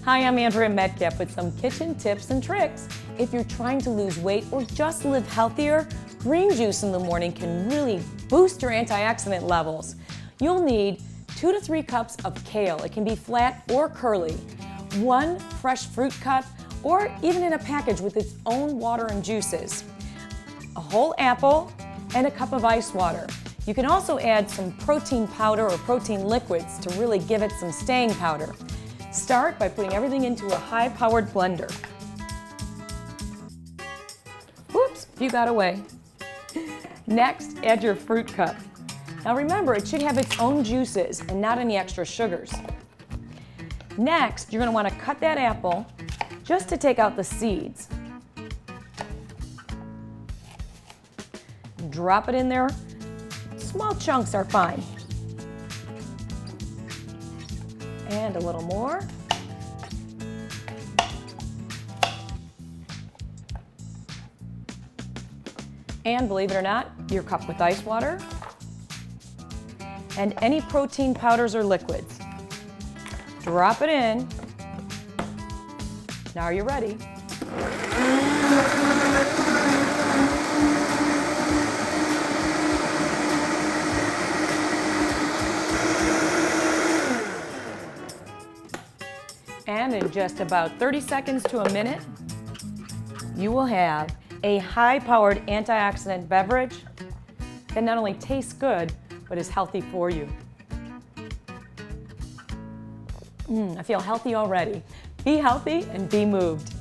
Hi, I'm Andrea Metcalf with some kitchen tips and tricks. If you're trying to lose weight or just live healthier, green juice in the morning can really boost your antioxidant levels. You'll need 2 to 3 cups of kale. It can be flat or curly, 1 fresh fruit cut, or even in a package with its own water and juices, a whole apple, and a cup of ice water. You can also add some protein powder or protein liquids to really give it some staying powder. Start by putting everything into a high-powered blender. Whoops, you got away. Next, add your fruit cup. Now remember, it should have its own juices and not any extra sugars. Next, you're going to want to cut that apple just to take out the seeds. Drop it in there. Small chunks are fine. And a little more. And believe it or not, your cup with ice water. And any protein powders or liquids. Drop it in. Now are you ready? And in just about 30 seconds to a minute, you will have a high-powered antioxidant beverage that not only tastes good, but is healthy for you. I feel healthy already. Be healthy and be moved.